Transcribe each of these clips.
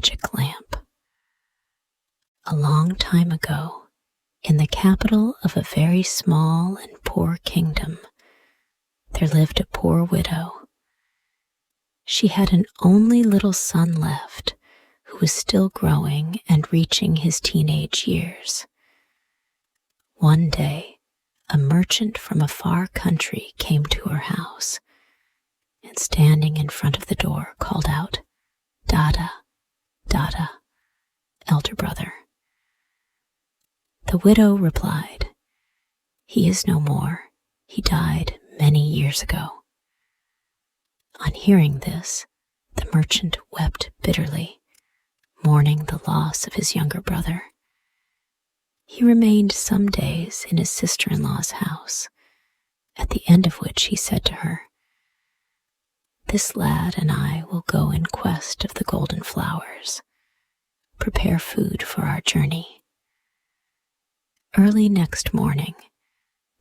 magic lamp. A long time ago, in the capital of a very small and poor kingdom, there lived a poor widow. She had an only little son left, who was still growing and reaching his teenage years. One day, a merchant from a far country came to her house, and standing in front of the door called out, "Dada, Dada, elder brother." The widow replied, "He is no more. He died many years ago." On hearing this, the merchant wept bitterly, mourning the loss of his younger brother. He remained some days in his sister-in-law's house, at the end of which he said to her, "This lad and I will go in quest of the golden flowers. Prepare food for our journey." Early next morning,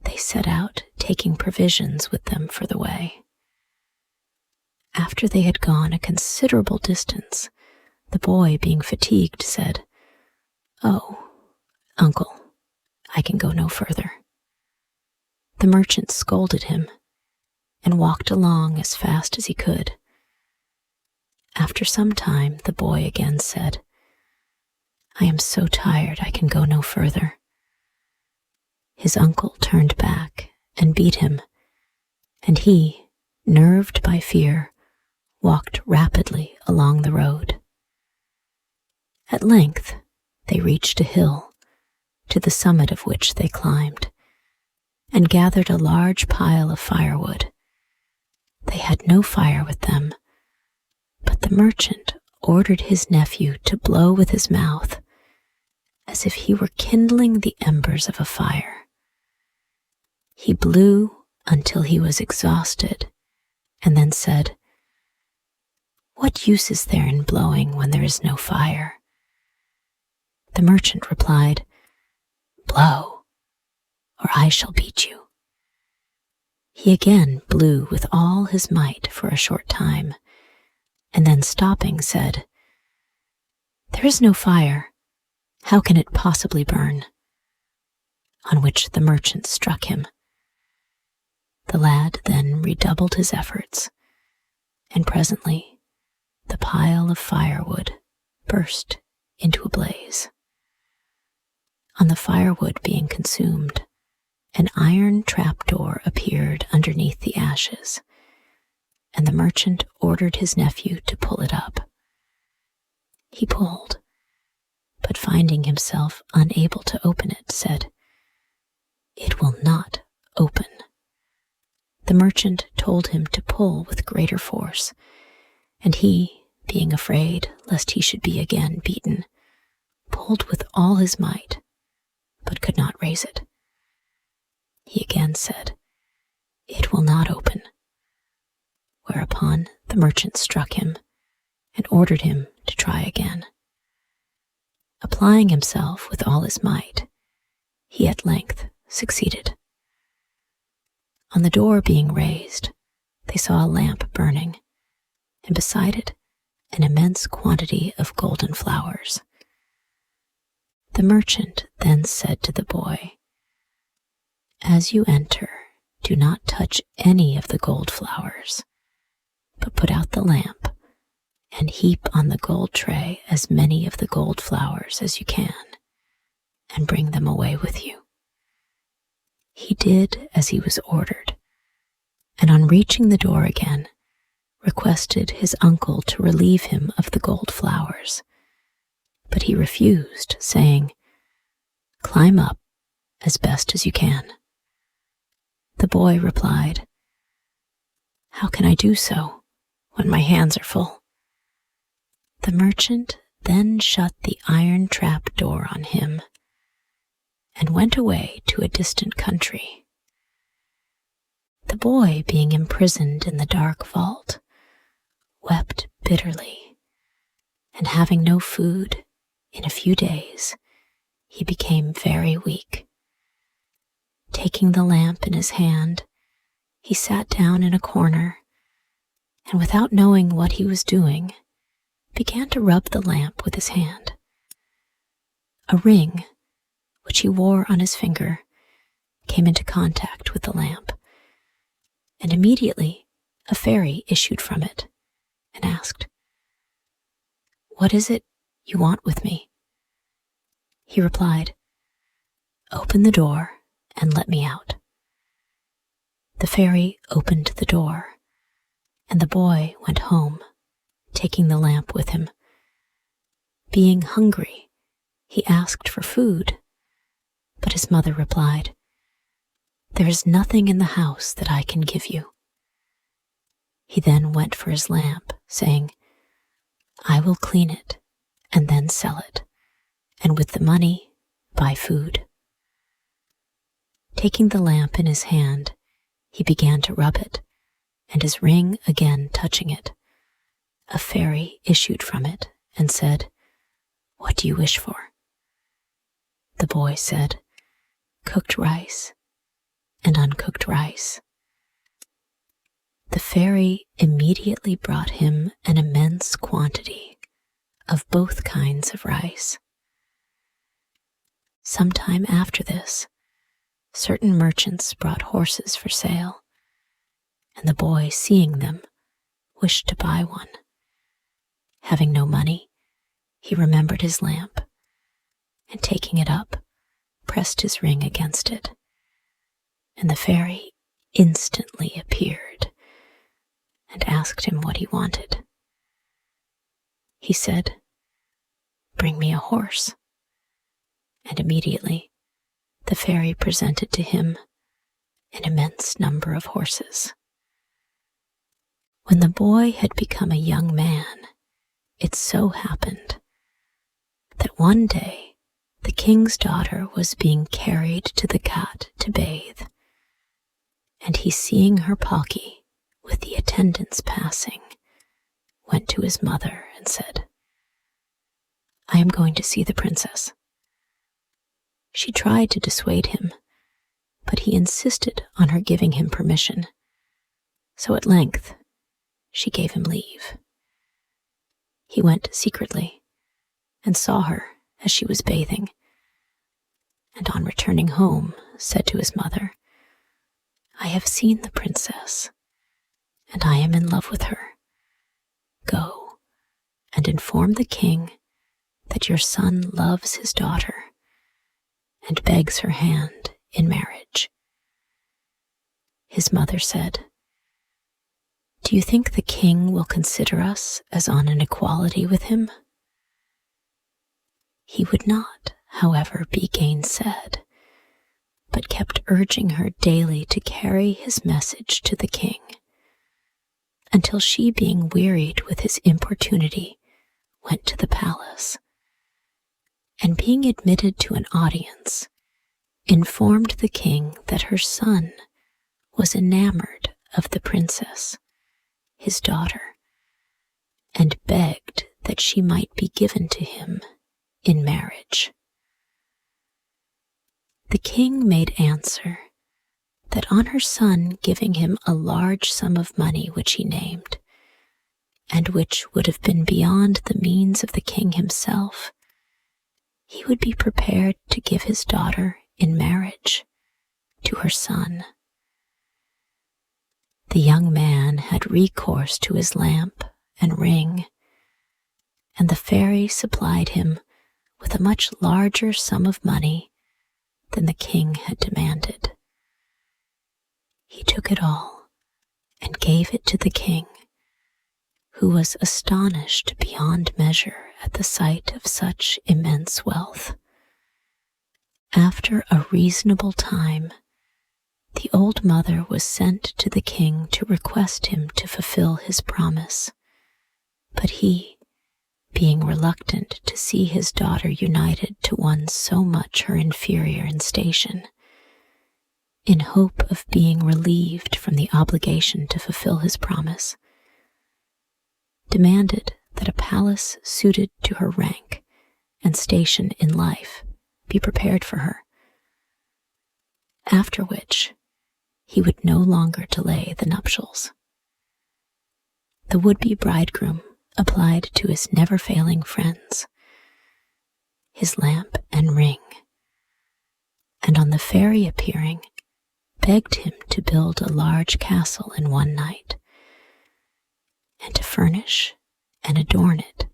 they set out, taking provisions with them for the way. After they had gone a considerable distance, the boy, being fatigued, said, "Oh, Uncle, I can go no further." The merchant scolded him and walked along as fast as he could. After some time, the boy again said, "I am so tired I can go no further." His uncle turned back and beat him, and he, nerved by fear, walked rapidly along the road. At length, they reached a hill, to the summit of which they climbed, and gathered a large pile of firewood. They had no fire with them, but the merchant ordered his nephew to blow with his mouth, as if he were kindling the embers of a fire. He blew until he was exhausted, and then said, "What use is there in blowing when there is no fire?" The merchant replied, "Blow, or I shall beat you." He again blew with all his might for a short time, and then stopping said, "There is no fire. How can it possibly burn?" On which the merchant struck him. The lad then redoubled his efforts, and presently the pile of firewood burst into a blaze. On the firewood being consumed, an iron trapdoor appeared underneath the ashes, and the merchant ordered his nephew to pull it up. He pulled, but finding himself unable to open it, said, "It will not open." The merchant told him to pull with greater force, and he, being afraid lest he should be again beaten, pulled with all his might, but could not raise it. He again said, "It will not open," whereupon the merchant struck him and ordered him to try again. Applying himself with all his might, he at length succeeded. On the door being raised, they saw a lamp burning, and beside it an immense quantity of golden flowers. The merchant then said to the boy, "As you enter, do not touch any of the gold flowers, but put out the lamp and heap on the gold tray as many of the gold flowers as you can, and bring them away with you." He did as he was ordered, and on reaching the door again, requested his uncle to relieve him of the gold flowers, but he refused, saying, "Climb up as best as you can." The boy replied, "How can I do so when my hands are full?" The merchant then shut the iron trap door on him and went away to a distant country. The boy, being imprisoned in the dark vault, wept bitterly, and having no food, in a few days he became very weak. Taking the lamp in his hand, he sat down in a corner, and without knowing what he was doing, began to rub the lamp with his hand. A ring, which he wore on his finger, came into contact with the lamp, and immediately a fairy issued from it and asked, "What is it you want with me?" He replied, "Open the door and let me out." The fairy opened the door, and the boy went home, taking the lamp with him. Being hungry, he asked for food, but his mother replied, "There is nothing in the house that I can give you." He then went for his lamp, saying, "I will clean it and then sell it, and with the money buy food." Taking the lamp in his hand, he began to rub it, and his ring again touching it, a fairy issued from it and said, "What do you wish for?" The boy said, "Cooked rice and uncooked rice." The fairy immediately brought him an immense quantity of both kinds of rice. Sometime after this, certain merchants brought horses for sale, and the boy, seeing them, wished to buy one. Having no money, he remembered his lamp, and taking it up, pressed his ring against it, and the fairy instantly appeared and asked him what he wanted. He said, "Bring me a horse," and immediately the fairy presented to him an immense number of horses. When the boy had become a young man, it so happened that one day the king's daughter was being carried to the ghat to bathe, and he, seeing her palki with the attendants passing, went to his mother and said, "I am going to see the princess." She tried to dissuade him, but he insisted on her giving him permission, so at length she gave him leave. He went secretly and saw her as she was bathing, and on returning home said to his mother, "I have seen the princess, and I am in love with her. Go and inform the king that your son loves his daughter and begs her hand in marriage." His mother said, "Do you think the king will consider us as on an equality with him?" He would not, however, be gainsaid, but kept urging her daily to carry his message to the king, until she, being wearied with his importunity, went to the palace, and being admitted to an audience, informed the king that her son was enamored of the princess, his daughter, and begged that she might be given to him in marriage. The king made answer that on her son giving him a large sum of money which he named, and which would have been beyond the means of the king himself, he would be prepared to give his daughter in marriage to her son. The young man had recourse to his lamp and ring, and the fairy supplied him with a much larger sum of money than the king had demanded. He took it all and gave it to the king, who was astonished beyond measure at the sight of such immense wealth. After a reasonable time, the old mother was sent to the king to request him to fulfill his promise, but he, being reluctant to see his daughter united to one so much her inferior in station, in hope of being relieved from the obligation to fulfill his promise, demanded that a palace suited to her rank and station in life be prepared for her, after which he would no longer delay the nuptials. The would-be bridegroom applied to his never-failing friends, his lamp and ring, and on the fairy appearing, begged him to build a large castle in one night, and to furnish and adorn it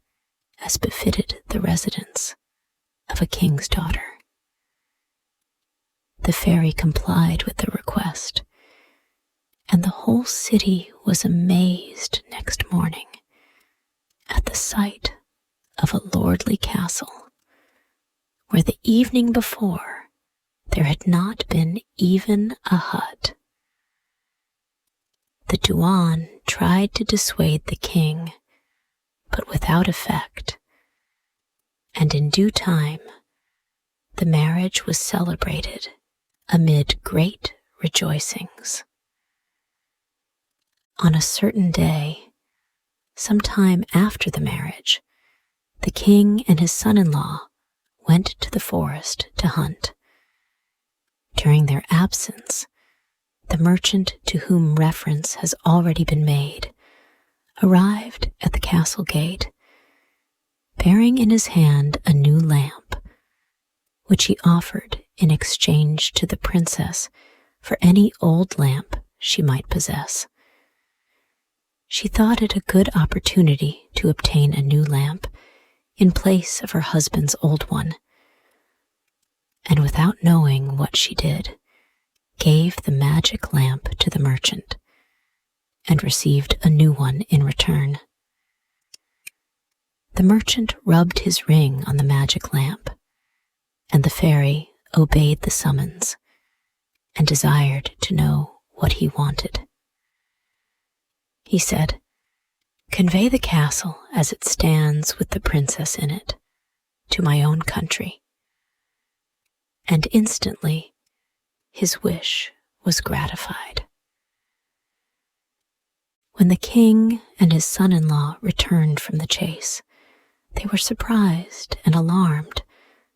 as befitted the residence of a king's daughter. The fairy complied with the request, and the whole city was amazed next morning at the sight of a lordly castle, where the evening before there had not been even a hut. The Diwan tried to dissuade the king, but without effect, and in due time the marriage was celebrated amid great rejoicings. On a certain day, some time after the marriage, the king and his son-in-law went to the forest to hunt. During their absence, the merchant to whom reference has already been made arrived at the castle gate, bearing in his hand a new lamp, which he offered in exchange to the princess for any old lamp she might possess. She thought it a good opportunity to obtain a new lamp in place of her husband's old one, and without knowing what she did, gave the magic lamp to the merchant and received a new one in return. The merchant rubbed his ring on the magic lamp, and the fairy obeyed the summons and desired to know what he wanted. He said, "Convey the castle as it stands with the princess in it to my own country." And instantly his wish was gratified. When the king and his son-in-law returned from the chase, they were surprised and alarmed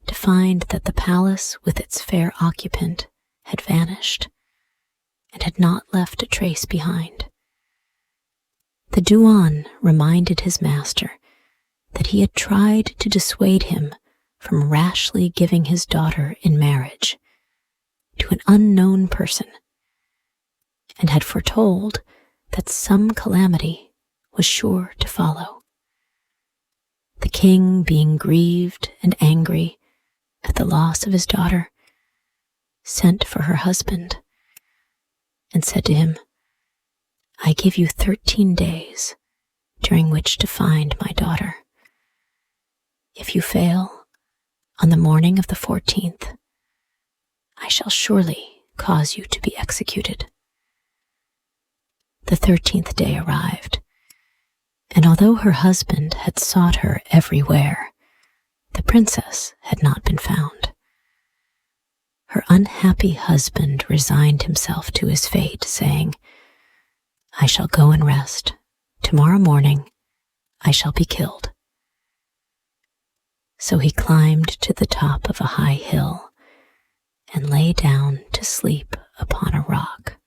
to find that the palace with its fair occupant had vanished and had not left a trace behind. The Diwan reminded his master that he had tried to dissuade him from rashly giving his daughter in marriage to an unknown person, and had foretold that some calamity was sure to follow. The king, being grieved and angry at the loss of his daughter, sent for her husband and said to him, "I give you 13 days during which to find my daughter. If you fail, on the morning of the 14th, I shall surely cause you to be executed." The 13th day arrived, and although her husband had sought her everywhere, the princess had not been found. Her unhappy husband resigned himself to his fate, saying, "I shall go and rest. Tomorrow morning I shall be killed." So he climbed to the top of a high hill and lay down to sleep upon a rock.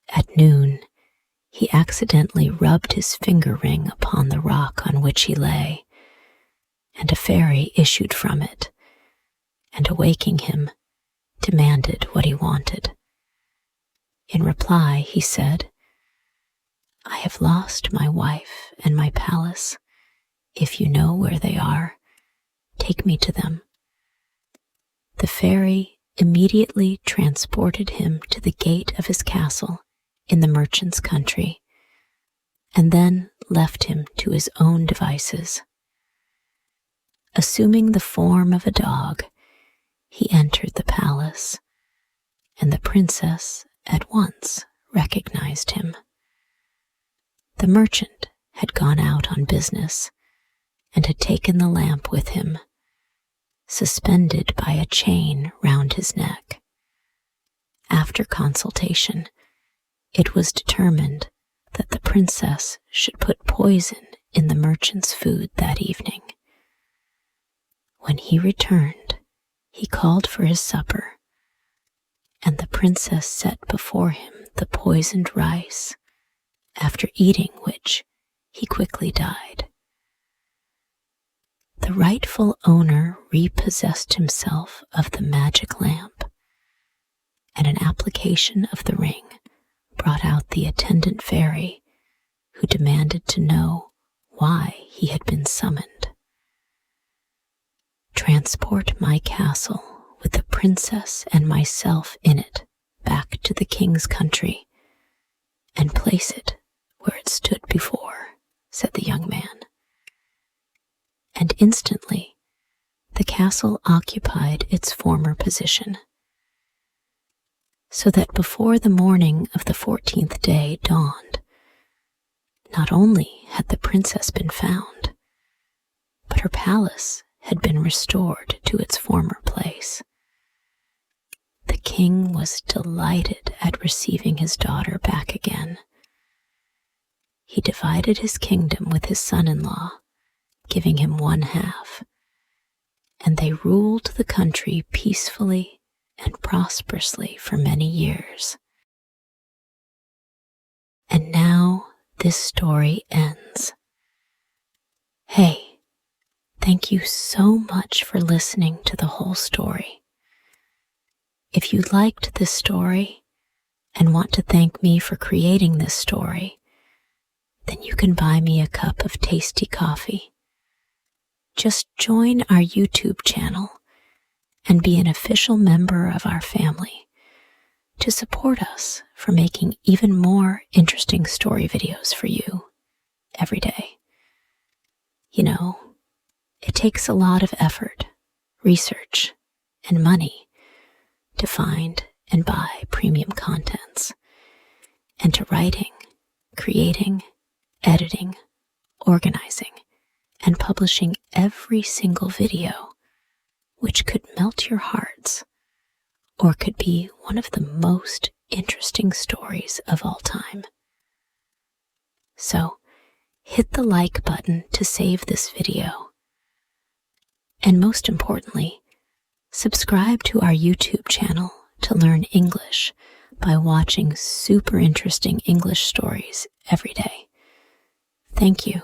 At noon, he accidentally rubbed his finger ring upon the rock on which he lay, and a fairy issued from it, and awaking him, demanded what he wanted. In reply, he said, "I have lost my wife and my palace. If you know where they are, take me to them." The fairy immediately transported him to the gate of his castle in the merchant's country, and then left him to his own devices. Assuming the form of a dog, he entered the palace, and the princess at once recognized him. The merchant had gone out on business and had taken the lamp with him, suspended by a chain round his neck. After consultation, it was determined that the princess should put poison in the merchant's food that evening. When he returned, he called for his supper, and the princess set before him the poisoned rice, after eating which he quickly died. The rightful owner repossessed himself of the magic lamp, and an application of the ring brought out the attendant fairy who demanded to know why he had been summoned. Transport my castle with the princess and myself in it back to the king's country, and place it where it stood before, said the young man. And instantly the castle occupied its former position, so that before the morning of the 14th day dawned, not only had the princess been found, but her palace had been restored to its former place. The king was delighted at receiving his daughter back again. He divided his kingdom with his son-in-law, giving him one half, and they ruled the country peacefully and prosperously for many years. And now this story ends. Hey, thank you so much for listening to the whole story. If you liked this story and want to thank me for creating this story, then you can buy me a cup of tasty coffee. Just join our YouTube channel and be an official member of our family to support us for making even more interesting story videos for you every day. You know, it takes a lot of effort, research, and money to find and buy premium contents, and to writing, creating, editing, organizing, and publishing every single video, which could melt your hearts or could be one of the most interesting stories of all time. So, hit the like button to save this video. And most importantly, subscribe to our YouTube channel to learn English by watching super interesting English stories every day. Thank you.